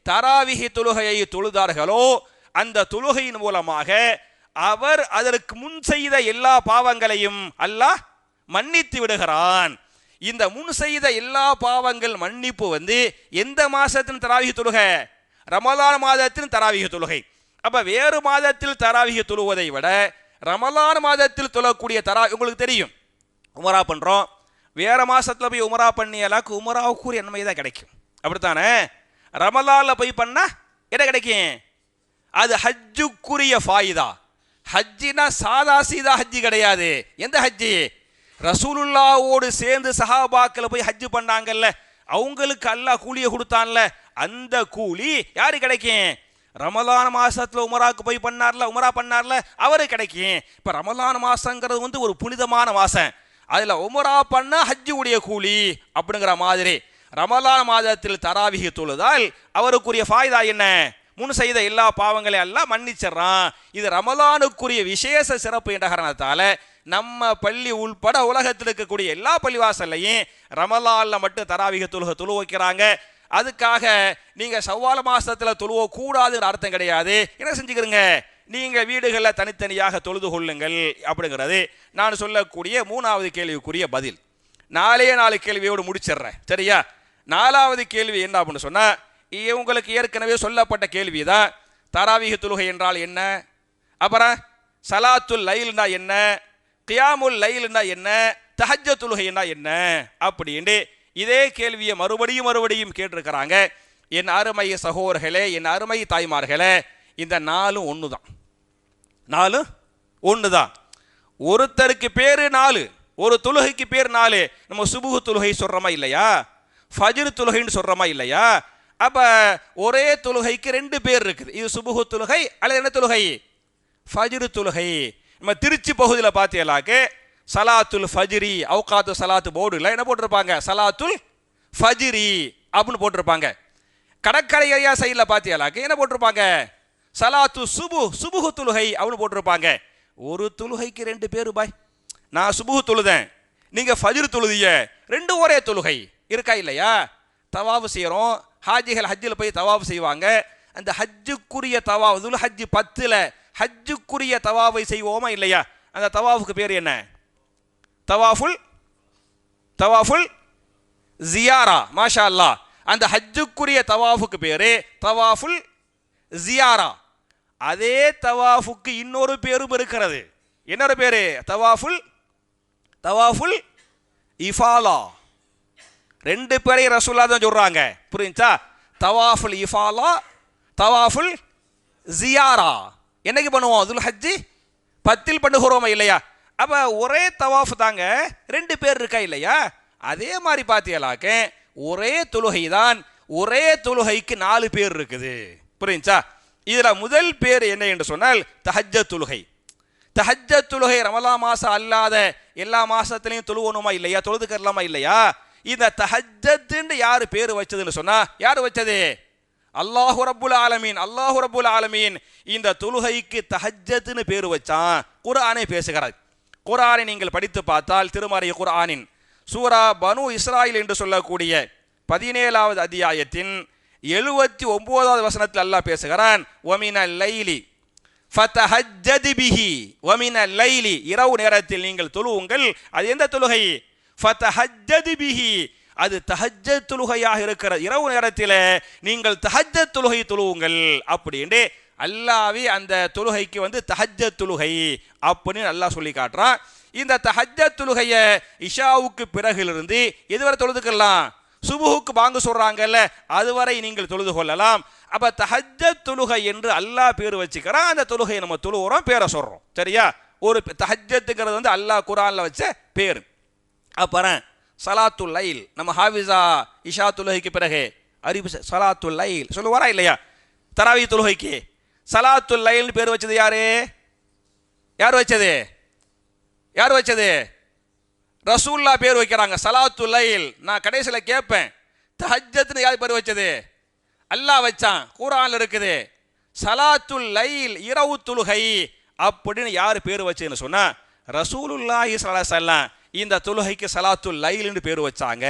தராவீஹ் தொழுகையை தொழுதார்களோ, அந்த தொழுகையின் மூலமாக அவர் அதற்கு முன் செய்த எல்லா பாவங்களையும் அல்லாஹ் மன்னித்து விடுகிறான். இந்த முன் செய்த எல்லா பாவங்கள் மன்னிப்பு எந்த மாசத்தின் தராவீஹ் தொழுகை? ரமலான் மாதத்தின் தராவீஹ் தொழுகை. அப்ப வேறு மாதத்தில் தராவிஹ் தொழுவதை விட ரமலான் மாதத்தில் தொழக்கூடிய உங்களுக்கு தெரியும், உமரா பண்றோம், வேற மாசத்துல போய் உமரா பண்ணியலாக்கு உமராவுக்குரிய நன்மை தான் கிடைக்கும், அப்படித்தானே? ரமலான்ல போய் பண்ணா என்ன கிடைக்கும்? அது ஹஜ்ஜுக்குரிய ஃபாயிதா. ஹஜ்ஜினா சாதா சீதா ஹஜ்ஜி கிடையாது. எந்த ஹஜ்ஜி? ரசூலுல்லாவோடு சேர்ந்து சஹாபாக்களை போய் ஹஜ்ஜு பண்ணாங்கல்ல, அவங்களுக்கு அல்லாஹ் கூலியை கொடுத்தான்ல, அந்த கூலி யாரு கிடைக்கும்? ரமலான் மாசத்துல உமராக்கு போய் உமரா பண்ணார்ல, அவரு கிடைக்கும். இப்ப ரமலான் மாசங்கிறது ஒரு புனிதமான மாசம், அதுல உமரா பண்ண ஹஜ்ஜு உடைய கூலி அப்படிங்கிற மாதிரி ரமலான் மாதத்தில் தராவிஹ் தொழுதால் அவருக்குரிய ஃபாயிதா என்ன? முன் செய்த எல்லா பாவங்களையும் எல்லாம் மன்னிச்சிடறான். இது ரமலானுக்குரிய விசேஷ சிறப்பு என்ற காரணத்தால நம்ம பள்ளி உள்பட உலகத்தில் இருக்கக்கூடிய எல்லா பள்ளிவாசல்லையும் ரமலான்ல மட்டும் தராவிஹ் தொழுக வைக்கிறாங்க. அதுக்காக நீங்க ஷவ்வால் மாசத்துல தொழுவ கூடாதுன்னு அர்த்தம் கிடையாது. என்ன செஞ்சுக்கிறீங்க? நீங்க வீடுகளில் தனித்தனியாக தொழுது கொள்ளுங்கள் அப்படிங்கிறது நான் சொல்லக்கூடிய 3வது கேள்விக்குரிய பதில். 4 கேள்வியோடு முடிச்சிடுறேன், சரியா? 4வது கேள்வி என்ன அப்படின்னு சொன்னா, உங்களுக்கு ஏற்கனவே சொல்லப்பட்ட கேள்விதான், தராவிஹ் தொழுகை என்றால் என்ன, அப்புறம் சலாத்துல் லைல்னா என்ன, கியாமுல் லைல்னா என்ன, தஹஜ்ஜத் தொழுகைனா என்ன அப்படின்னு இதே கேள்வியை மறுபடியும் கேட்டிருக்கிறாங்க. என் அருமை சகோதரர்களே, என் அருமை தாய்மார்களே, இந்த 4 ஒன்று தான். ஒருத்தருக்கு பேரு 4, ஒரு தொழுகைக்கு பேர் 4. நம்ம சுபுஹ் தொழுகை சொல்றோமா இல்லையா, ஃபஜ்ர் தொழுகைன்னு சொல்றோமா இல்லையா? அப்ப ஒரே தொழுகைக்கு 2 பேர் இருக்குது. இது சுபுஹ் தொழுகை அல்லது என்ன தொழுகை? ஃபஜ்ர் தொழுகை. நம்ம திருச்சி பகுதியில் பார்த்தீங்களாக்கு சலாத்துல் ஃபஜ்ரி அவுகாத்து சலாத்து போர்டுல என்ன போட்டிருப்பாங்க? சலாத்துல் ஃபஜ்ரி அப்படின்னு போட்டிருப்பாங்க. கடற்கரை ஏரியா சைடில் பார்த்தீங்களாக்கு என்ன போட்டிருப்பாங்க? சலாத்து சுபுஹ் தொழுகை அப்படின்னு போட்டிருப்பாங்க. ஒரு தொழுகைக்கு 2 பேர் பாய். நான் சுபுஹ் தொழுதேன், நீங்க ஃபஜ்ர் தொழுதிய, 2 ஒரே தொழுகை இருக்கா இல்லையா? தவாஃப் செய்யறோம், ஹாஜிகள் ஹஜ்ஜில் போய் தவாஃப் செய்வாங்க. அந்த ஹஜ்ஜுக்குரிய தவாஃப் துல் ஹஜ் 10ல் ஹஜ்ஜுக்குரிய தவாஃபை செய்வோமா இல்லையா? அந்த தவாஃபுக்கு பேர் என்ன? தவாஃபுல் ஜியாரா. மாஷா அல்லாஹ். அந்த ஹஜ்ஜுக்குரிய தவாஃபுக்கு பேரு தவாஃபுல் ஜியாரா. அதே தவாஃபுக்கு இன்னொரு பேரும் இருக்கிறது. இன்னொரு பேரு தவாஃபுல் இஃபாலா. 2 பேரை ரசூலுல்லாஹ் தான் சொல்றாங்க, புரியுச்சா? தவாஃபுல் இஃபாலா, தவாஃபுல் ஜியாரா. என்னைக்கு பண்ணுவோம்? துல் ஹஜ்ஜி 10ல் பண்ணுகிறோமா இல்லையா? அப்ப ஒரே தவாஃப் தாங்க, 2 பேர் இருக்கா இல்லையா? அதே மாதிரி பார்த்தீங்களாக்க ஒரே தொழுகை தான், ஒரே தொழுகைக்கு 4 பேர் இருக்குது, புரியுச்சா? இதுல முதல் பேர் என்ன என்று சொன்னால் தஹஜ்ஜத் தொழுகை. தஹஜ்ஜத் தொழுகை ரமலான் மாசம் அல்லாத எல்லா மாசத்திலையும் தொழுவணுமா இல்லையா? தொழுதுக்கலாமா இல்லையா? இந்த தஹஜ்ஜத் யாரு பேர் வச்சதுன்னு சொன்னா, யாரு வச்சது? அல்லாஹு ரப்புல் ஆலமீன். இந்த தொழுகைக்கு தஹஜ்ஜத்னு பேர் வச்சான். குர்ஆனே பேசுகிறார். குர்ஆனை நீங்கள் படித்து பார்த்தால் திருமறை குர்ஆனின் சூரா பனு இஸ்ராயில் என்று சொல்லக்கூடிய 17வது அத்தியாயத்தின் 79வது வசனத்தில் அல்லாஹ் பேசுகிறான். வமினல் லைலி ஃபதஹஜ்ஜத் பிஹி, வமினல் லைலி, இரவு நேரத்தில் நீங்கள் தொழுவுங்கள். அது எந்த தொழுகை? ஃபதஹஜ்ஜத் பிஹி, அது தஹஜ்ஜத் தொழுகையாக இருக்கிற இரவு நேரத்தில் நீங்கள் தஹஜ்ஜத் தொழுகை தொழுவுங்கள் அப்படின்னு அல்லாஹ்வே அந்த தொழுகைக்கு தஹஜ்ஜத் தொழுகை அப்படின்னு அல்லாஹ் சொல்லி காட்டுறான். இந்த தஹஜ்ஜத் தொழுகையை இஷாவுக்கு பிறகிலிருந்து எதுவரை தொழுதுக்கலாம்? சுபுஹுக்கு பாங்கு சொல்றாங்கல்ல, அதுவரை நீங்கள் தொழுது கொள்ளலாம். அப்ப தஹஜ்ஜத் தொழுகை என்று அல்லாஹ் பேர் வச்சுக்கிறான். அந்த தொழுகையை நம்ம தொழுகிறோம், பேரை சொல்றோம், சரியா? ஒரு தஹஜ்ஜத்துங்கிறது அல்லாஹ் குர்ஆன்ல வச்ச பேர். அப்புறம் சலாத்துல் லைல், நம்ம ஹாஃபிஸா இஷா தொழுகைக்கு பிறகு அறிவு சலாத்துல் லைல் சொல்லுவாரா இல்லையா? தராவி தொழுகைக்கு சலாத்துல் லைல் பேர் வச்சது யாரு? யார் வச்சது? ரசூல்லா பேர் வைக்கிறாங்க. சலாத்துல் லைல். நான் கடைசியில் கேட்பேன், தஹஜ்ஜத்னு யார் பேர் வச்சது? அல்லாஹ் வச்சான், குர்ஆன்ல இருக்குது. சலாத்துல் லைல் இரவு தொழுகை அப்படின்னு யார் பேர் வச்சதுன்னு சொன்னா ரசூலுல்லாஹி ஸல்லல்லாஹு அலைஹி வஸல்லம் இந்த தொழுகைக்கு சலாத்துல் லைல் என்று பேர் வச்சாங்க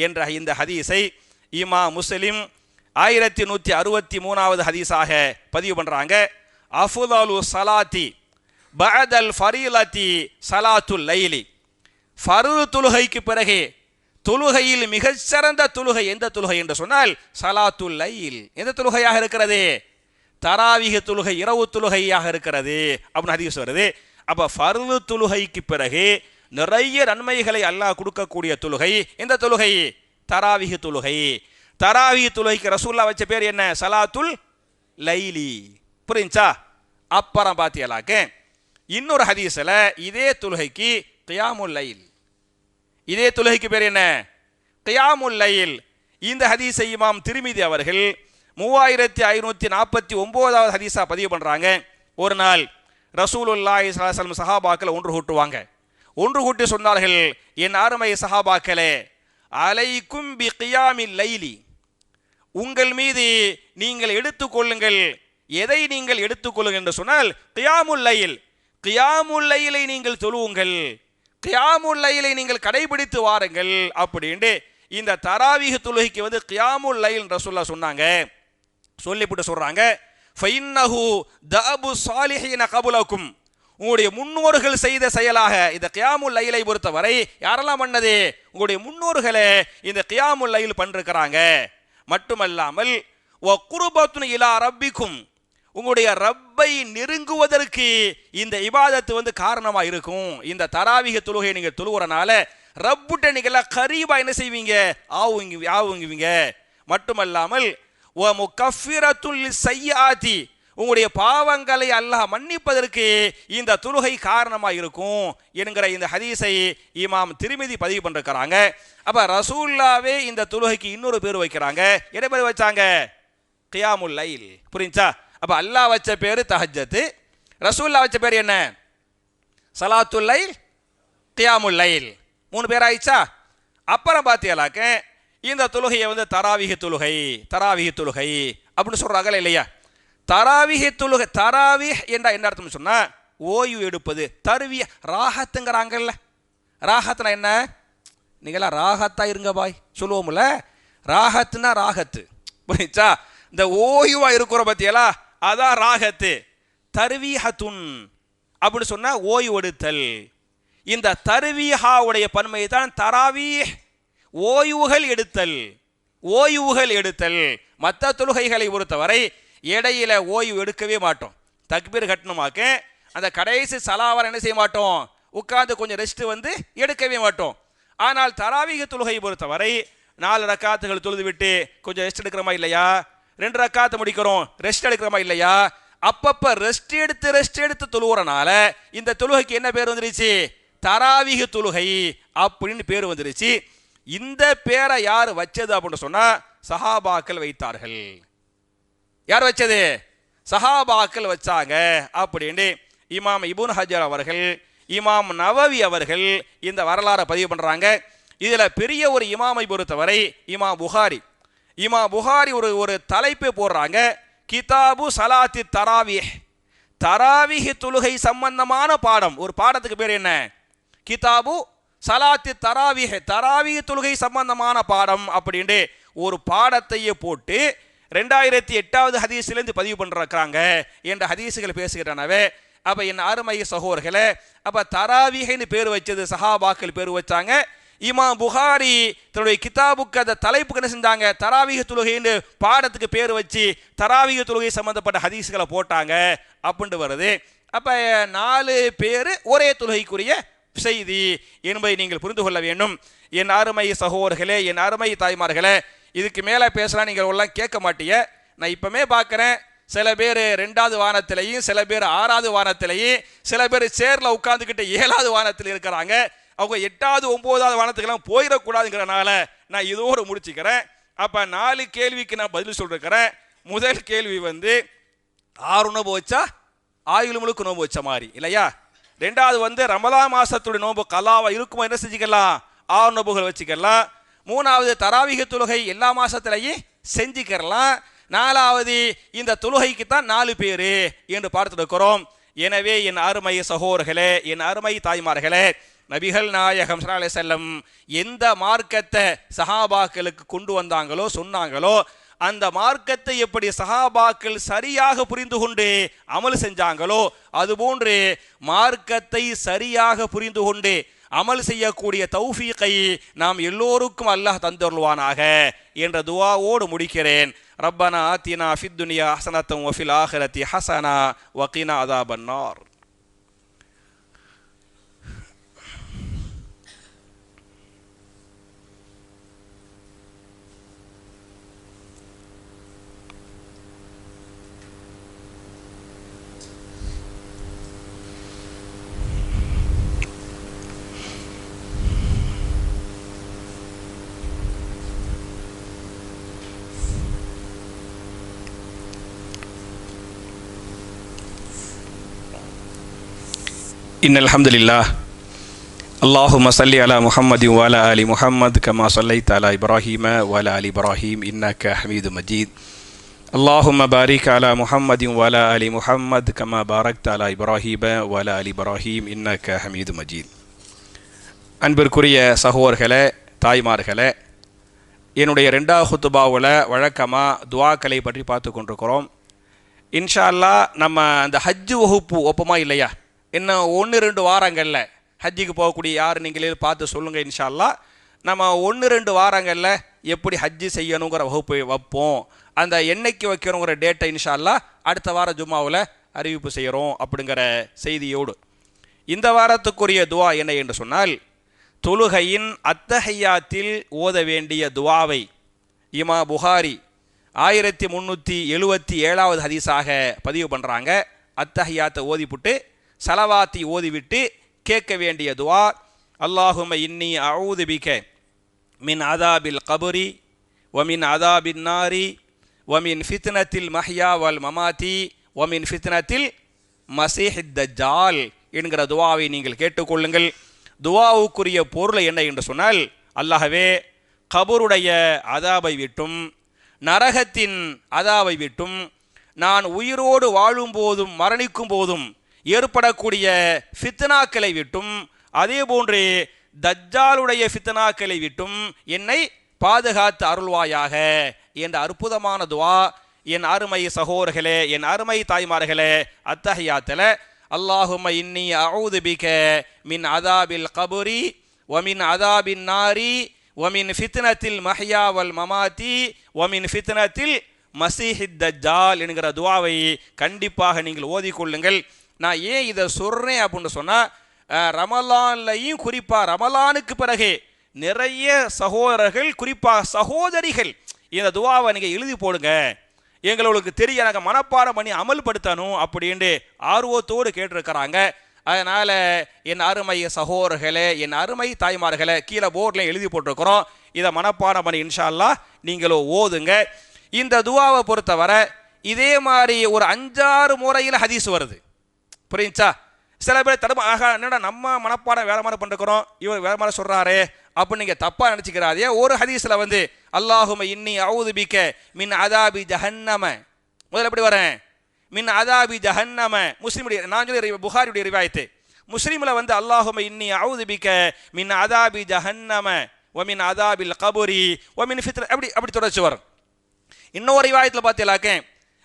என்ற இந்த ஹதீஸை இமாம் முஸ்லிம் 1163வது ஹதீஸாக பதிவு பண்றாங்க. அஃதலு ஸலாத்தி பஅதல் ஃபரீலத்தி சலாத்துல் லைலி, ஃபர்து தொழுகைக்கு பிறகு தொழுகையில் மிகச்சிறந்த தொழுகை எந்த தொழுகை என்று சொன்னால் சலாத்துல் லைல். எந்த தொழுகையாக இருக்கிறது? தராவிக தொழுகை இரவு தொழுகையாக இருக்கிறது அப்படின்னு ஹதீஸ் வருது. அப்போ ஃபர்து தொழுகைக்கு பிறகு நிறைய நன்மைகளை அல்லாஹ் கொடுக்கக்கூடிய தொழுகை இந்த தொழுகை தராவிக தொழுகை. தராவிக தொழுகைக்கு ரசூல்லா வச்ச பேர் என்ன? சலாத்துல் லைலி. புரிஞ்சா? அப்புறம் பாத்தியலாக்க இன்னொரு ஹதீஸில் இதே தொழுகைக்கு கியாமுல் லைல், இதே தொழுகைக்கு பேர் என்ன? கியாமுல் லைல். இந்த ஹதீஸை இமாம் திர்மிதி அவர்கள் 3549வது ஹதீஸா பதிவு பண்றாங்க. ஒரு நாள் ரசூலுல்லாஹி ஸல்லல்லாஹு அலைஹி வஸல்லம் சஹாபாக்கள் ஒன்று கூட்டுவாங்க. ஒன்று கூட்டி சொன்னார்கள், என் அருமை சஹாபாக்களே, அலைக்கும் பி கியாமில் லைலி, உங்கள் மீது நீங்கள் எடுத்துக்கொள்ளுங்கள். எதை நீங்கள் எடுத்துக்கொள்ளுங்கள் என்று சொன்னால் கியாமுல் லைல், கியாமுல் லைலை நீங்கள் தொழுவுங்கள், கியாமுல் லைலை நீங்கள் கடைபிடித்து வாருங்கள் அப்படின்ட்டு இந்த தராவீஹ் தொழுகைக்கு வந்து கியாமுல் லைல் ரசூலுல்லாஹ் சொன்னாங்க. சொல்லிவிட்டு சொல்றாங்க, ஃபைன்னஹு தஅபு ஸாலிஹீன கபுலக்கும், உங்களுடைய முன்னோர்கள் செய்த செயலாக இந்த கியாமுல் லைலை பொறுத்தவரை யாரெல்லாம் பண்ணது? உங்களுடைய முன்னோர்களே இந்த கியாமுல் லைல் பண்ணிருக்கிறாங்க. மட்டுமல்லாமல் வ குர்பத்துன் இலா ரப்பிக்கும், உங்களுடைய ரப்பை நெருங்குவதற்கு இந்த இபாதத்து வந்து காரணமாக இருக்கும். இந்த தராவீஹ் தொழுகை நீங்கள் தொழுகிறனால ரப்புட்ட நீங்கள்லாம் கரீபா என்ன செய்வீங்க? ஆவுங்குவீங்க. மட்டுமல்லாமல் வ முகஃபிரத்துல் லிஸ்ஸய்யாத்தி, உங்களுடைய பாவங்களை அல்லாஹ் மன்னிப்பதற்கு இந்த தொழுகை காரணமாக இருக்கும் என்கிற இந்த ஹதீஸை இமாம் திர்மிதி பதிவு பண்ணிருக்கிறாங்க. அப்ப ரசூலுல்லாவே இந்த தொழுகைக்கு இன்னொரு பேர் வைக்கிறாங்க. என்ன பேர் வச்சாங்க? கியாமுல் லைல். புரிஞ்சா? அப்ப அல்லாஹ் வச்ச பேரு தஹஜ்ஜத், ரசூலுல்லாஹ் வச்ச பேர் என்ன? சலாத்துல் லைல், கியாமுல் லைல். 3 பேர் ஆயிடுச்சா? அப்புறம் பாத்தியலாக்க இந்த தொழுகையை வந்து தராவீஹ் தொழுகை, தராவீஹ் தொழுகை அப்படின்னு சொல்றாங்களா இல்லையா? தராவீஹ் தொழுகை, தராவீஹ் என்ற என்ன அர்த்தம் சொன்னா ஓய்வு எடுப்பது, தருவிய ராஹத்துங்கிறாங்கல்ல. ராஹத்னா என்ன? நீங்களாம் ராஹத்தா இருங்க பாய் சொல்லுவோம்ல, ராஹத்துனா ராஹத்து. புரிச்சா? இந்த ஓய்வா இருக்கிற பத்தியலா அதான் ராஹத்து. தர்வீஹத்துன் அப்படின்னு சொன்னா ஓய்வு எடுத்தல். இந்த தர்வீஹாவுடைய பன்மை தான் தராவீஹ், ஓய்வுகள் எடுத்தல், ஓய்வுகள் எடுத்தல். மற்ற தொழுகைகளை பொறுத்தவரை இடையில ஓய்வு எடுக்கவே மாட்டோம். தக்பீர் கட்டணுமாக்க அந்த கடைசி சலாவரை என்ன செய்ய மாட்டோம்? உட்கார்ந்து கொஞ்சம் ரெஸ்ட் வந்து எடுக்கவே மாட்டோம். ஆனால் தராவீஹ் தொழுகை பொறுத்தவரை 4 ரக்காத்துகள் தொழுது விட்டு கொஞ்சம் ரெஸ்ட் எடுக்கிறோமா இல்லையா? 2 ரக்காத்து முடிக்கிறோம், ரெஸ்ட் எடுக்கிறோமா இல்லையா? அப்பப்ப ரெஸ்ட் எடுத்து தொழுகிறனால இந்த தொழுகைக்கு என்ன பேர் வந்துருச்சு? தராவீஹ் தொழுகை அப்படின்னு பேர் வந்துருச்சு. இந்த பேரை யார் வச்சது அப்படின்னு சொன்னா சஹாபாக்கள் வைத்தார்கள். யார் வச்சது? சஹாபாக்கள் வச்சாங்க அப்படின்னு இமாம் இப்னு ஹஜர் அவர்கள், இமாம் நவவி அவர்கள் இந்த வரலாறை பதிவு பண்றாங்க. இதுல பெரிய ஒரு இமாமை பொறுத்தவரை இமாம் புகாரி, இமாம் புகாரி ஒரு தலைப்பு போடுறாங்க, கிதாபு சலாத்தி தராவீஹ், தராவீஹ் தொழுகை சம்பந்தமான பாடம். ஒரு பாடத்துக்கு பேர் என்ன? கிதாபு சலாத்தி தராவீஹ், தராவீஹ் தொழுகை சம்பந்தமான பாடம் அப்படின்ட்டு ஒரு பாடத்தையே போட்டு 2008வது ஹதீஸிலிருந்து பதிவு பண்ணிருக்கிறாங்க என்ற ஹதீஸுகள் பேசுகிறனவே. அப்ப என் அருமை சகோதரர்களே, அப்ப தராவீஹ்னு பேர் வச்சது சஹாபாக்கள் பேர் வச்சாங்க. இமாம் புகாரி தன்னுடைய கிதாபுக்கு அந்த தலைப்புக்கு என்ன செஞ்சாங்க? தராவீஹ் தொழுகைன்னு பாடத்துக்கு பேர் வச்சு தராவீஹ் தொழுகை சம்பந்தப்பட்ட ஹதீஸ்களை போட்டாங்க அப்படின்னு வருது. அப்ப 4 பேர் ஒரே தொழுகைக்குரிய செய்தி என்பதை நீங்கள் புரிந்து கொள்ள வேண்டும். என் அருமை சகோதரர்களே, என் அருமை தாய்மார்களே, இதுக்கு மேலே பேசலாம் நீங்கள் எல்லாம் கேட்க மாட்டீங்க. நான் இப்பவுமே பார்க்குறேன், சில பேர் 2வது வானத்திலையும், சில பேர் 6வது வானத்திலையும், சில பேர் சேர்ல உட்கார்ந்துக்கிட்டு 7வது வானத்தில் இருக்கிறாங்க. அவங்க 8வது 9வது வானத்துக்கெல்லாம் போயிடக்கூடாதுங்கிறனால நான் இதோடு முடிச்சுக்கிறேன். அப்ப 4 கேள்விக்கு நான் பதில் சொல்லிருக்கிறேன். முதல் கேள்வி வந்து 6 நோம்பு வச்சா ஆயுள் முழுக்க நோம்பு வச்ச மாதிரி இல்லையா? 2வது வந்து ரமலான் மாசத்துடைய நோம்பு கலாவா இருக்குமா, என்ன செஞ்சுக்கலாம்? 6 நோம்புகள் வச்சுக்கலாம். 3வது தராவீஹ் தொழுகை எல்லா மாசத்திலையும் செஞ்சுக்கலாம். 4வது இந்த தொழுகைக்கு தான் 4 பேர் என்று பார்த்துட்டு இருக்கிறோம். எனவே என் அருமை சகோதரர்களே, என் அருமை தாய்மார்களே, நபிகள் நாயகம் ஸல்லல்லாஹு அலைஹி வஸல்லம் எந்த மார்க்கத்தை சஹாபாக்களுக்கு கொண்டு வந்தாங்களோ சொன்னாங்களோ, அந்த மார்க்கத்தை எப்படி சஹாபாக்கள் சரியாக புரிந்து கொண்டு அமல் செஞ்சாங்களோ, அதுபோன்று மார்க்கத்தை சரியாக புரிந்து கொண்டு அமல் செய்யக்கூடிய தௌஃபீகை நாம் எல்லோருக்கும் அல்லாஹ் தந்தருள்வானாக என்ற துஆவோடு முடிக்கிறேன். ரப்பனா ஆத்தினா ஃபித் துன்யா ஹஸனத்தன் வ ஃபில் ஆখিরাতি ஹஸனா வ கினா அஸாபன்னார். இன்னல் ஹம்துலில்லாஹ் அல்லாஹும்ம ஸல்லி அலா முஹம்மதி வ அலா ஆலி முஹம்மத் கமா ஸல்லைத அலா இப்ராஹீம வ அலா ஆலி இப்ராஹீம் இன்னக ஹமீதும் மஜீத். அல்லாஹும்ம பாரிக் அலா முஹம்மதி வ அலா ஆலி முஹம்மத் கமா பாரக்த அலா இப்ராஹீம வ அலா ஆலி இப்ராஹீம் இன்னக ஹமீதும் மஜீத். அன்பிற்குரிய சகோதரர்களே, தாய்மார்களே, என்னுடைய 2வது ஹுத்பாவில் வழக்கமாக துஆக்களை பற்றி பார்த்து கொண்டிருக்கிறோம். இன்ஷா அல்லாஹ் நம்ம அந்த ஹஜ்ஜு வகுப்பு ஒப்பமா இல்லையா, இன்னும் 1-2 வாரங்களில் ஹஜ்ஜுக்கு போகக்கூடிய யார் நீங்களே பார்த்து சொல்லுங்கள். இன்ஷா அல்லாஹ் நம்ம 1-2 வாரங்களில் எப்படி ஹஜ்ஜு செய்யணுங்கிற வகுப்பு வைப்போம். அந்த என்னைக்கு வைக்கணுங்கிற டேட்டை இன்ஷா அல்லாஹ் அடுத்த வார ஜும்மாவில் அறிவிப்பு செய்கிறோம் அப்படிங்கிற செய்தியோடு இந்த வாரத்துக்குரிய துஆ என்ன என்று சொன்னால், தொழுகையின் அத்தஹியாத்தில் ஓத வேண்டிய துஆவை இமா புகாரி 1377வது ஹதீஸாக பதிவு பண்ணுறாங்க. அத்தஹியாத்தை ஓதிப்புட்டு சலவாத்தி ஓதிவிட்டு கேட்க வேண்டிய துஆ, அல்லாஹும்ம இன்னி அஊது பிக மின் அதாபில் கபுரி வ மின் அதாபின் நாரி வ மின் ஃபித்னத்தில் மஹ்யா வல் மமாத்தி வ மின் ஃபித்னத்தில் மஸீஹித் தஜ்ஜால் என்கிற துஆவை நீங்கள் கேட்டுக்கொள்ளுங்கள். துஆவுக்குரிய பொருள் என்ன என்று சொன்னால், அல்லாஹ்வே கபருடைய அதாபை விட்டும் நரகத்தின் அதாபை விட்டும் நான் உயிரோடு வாழும் போதும் மரணிக்கும் போதும் ஏற்படக்கூடிய ஃபித்னாக்களை விட்டும் அதே போன்று தஜ்ஜாலுடைய ஃபித்னாக்களை விட்டும் என்னை பாதுகாத்து அருள்வாயாக என்ற அற்புதமான துஆ. என் அருமை சகோதரர்களே, என் அருமை தாய்மார்களே, அத்தஹியாத்தில் அல்லாஹும்ம இன்னி அஊது பிக மின் அதாபில் கபுரி வ மின் அதாபின் நாரி வ மின் ஃபித்னத்தில் மஹ்யா வல் மமாத்தி வ மின் ஃபித்னத்தில் மஸீஹித் தஜ்ஜால் என்கிற துஆவை கண்டிப்பாக நீங்கள் ஓதிக்கொள்ளுங்கள். நான் ஏன் இதை சொல்கிறேன் அப்படின்னு சொன்னால், ரமலான்லையும் குறிப்பாக ரமலானுக்கு பிறகு நிறைய சகோதரர்கள், குறிப்பாக சகோதரிகள் இந்த துஆவை நீங்கள் எழுதி போடுங்க, எங்களுக்கு தெரிய நாங்கள் மனப்பாடம் பண்ணி அமல்படுத்தணும் அப்படின்ட்டு ஆர்வத்தோடு கேட்டிருக்கிறாங்க. அதனால் என் அருமை சகோதரர்களே, என் அருமை தாய்மார்களே, கீழே போர்டில் எழுதி போட்டிருக்கிறோம், இதை மனப்பாடம் பண்ணி இன்ஷா அல்லாஹ் நீங்களும் ஓதுங்க. இந்த துஆவை பொறுத்தவரை இதே மாதிரி ஒரு 5-6 முறையில் ஹதீஸ் வருது. புரியுச்சா? சில பேர் என்னடா நம்ம மனப்பாடம் வேற மாதிரி பண்ணிருக்கிறோம், இவர் வேற மாதிரி சொல்கிறாரு அப்படின்னு நீங்கள் தப்பாக நினச்சிக்கிறாதே. ஒரு ஹதீஸில் வந்து அல்லாஹும்ம இன்னி அஊது பிக மின் அதாபி ஜஹன்னம, முதல்ல எப்படி வரேன், மின் அதாபி ஜஹன்னம, முஸ்லீமுடைய, நான் சொல்லி புகாரியுடைய ரிவாயத்து, முஸ்லீமில் வந்து அல்லாஹும்ம இன்னி அஊது பிக மின் அதாபி ஜஹன்னம வ மின் அதாபில் கபுரி வ மின் ஃபித்ன, அப்படி தொடர்ச்சி வரும். இன்னொரு ரிவாயத்தில் பார்த்தீங்களாக்க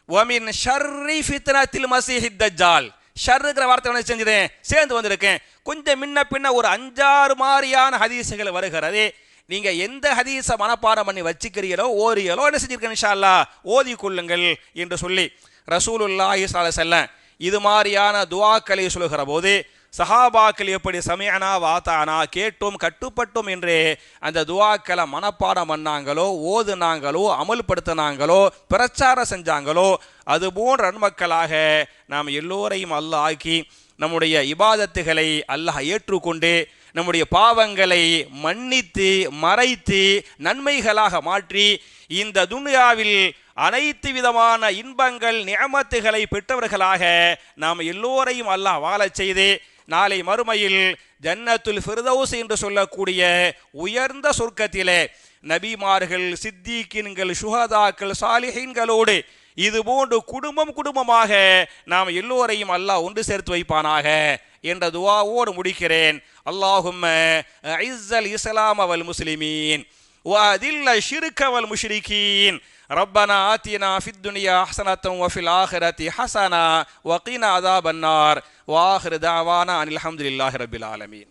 வ மின் ஷர்ரி ஃபித்னத்தில் மஸீஹித் தஜ்ஜால், ஷர்ருங்கிற வார்த்தை என்ன செஞ்சுறேன் சேர்ந்து வந்திருக்கேன். கொஞ்சம் முன்ன பின்ன ஒரு 5-6 மாதிரியான ஹதீஸுகள் வருகிறது. நீங்கள் எந்த ஹதீஸை மனப்பாடம் பண்ணி வச்சுக்கிறீங்களோ ஓரியலோ என்ன செஞ்சிருக்கேன் இன்ஷா அல்லாஹ் ஓதி கொள்ளுங்கள் என்று சொல்லி ரசூலுல்லாஹி ஸல்லல்லாஹு அலைஹி வஸல்லம் இது மாதிரியான துஆக்களை சொல்லுகிற போது சஹாபாக்கள் எப்படி சமிஅனா வாத்தானா கேட்டோம் கட்டுப்பட்டோம் என்று அந்த துஆக்களை மனப்பாடம் பண்ணாங்களோ ஓதுனாங்களோ அமல்படுத்தினாங்களோ பிரச்சாரம் செஞ்சாங்களோ அதுபோன்ற நன்மக்களாக நாம் எல்லோரையும் அல்லாஹ் ஆக்கி நம்முடைய இபாதத்துகளை அல்லாஹ் ஏற்றுக்கொண்டு நம்முடைய பாவங்களை மன்னித்து மறைத்து நன்மைகளாக மாற்றி இந்த துன்யாவில் அனைத்து விதமான இன்பங்கள் நிஅமத்துகளை பெற்றவர்களாக நாம் எல்லோரையும் அல்லாஹ் வாழச் செய்து நாளை மறுமையில் ஜன்னத்துல் ஃபிர்தௌஸ் என்று சொல்லக்கூடிய உயர்ந்த சொர்க்கத்திலே நபிமார்கள், சித்தீக்கின்கள், சுஹதாக்கள், சாலிஹீன்களோடு இதுபோன்று குடும்பமாக நாம் எல்லோரையும் அல்லாஹ் ஒன்று சேர்த்து வைப்பானாக என்ற துஆவோடு முடிக்கிறேன். அல்லாஹும்ம இஸ்ஸல் இஸ்லாம வல் முஸ்லிமீன் வ அதில்ல ஷிர்க வல் முஷ்ரிகீன் ரப்பனா ஆத்தினா ஃபித் துன்யா ஹஸனத்தன் வ ஃபில் ஆখিরাতি ஹஸனா வ கினா அஸாபன்னார் வ ஆகிரு தஅவானா அனில் ஹம்துலில்லாஹி ரப்பில் ஆலமீன்.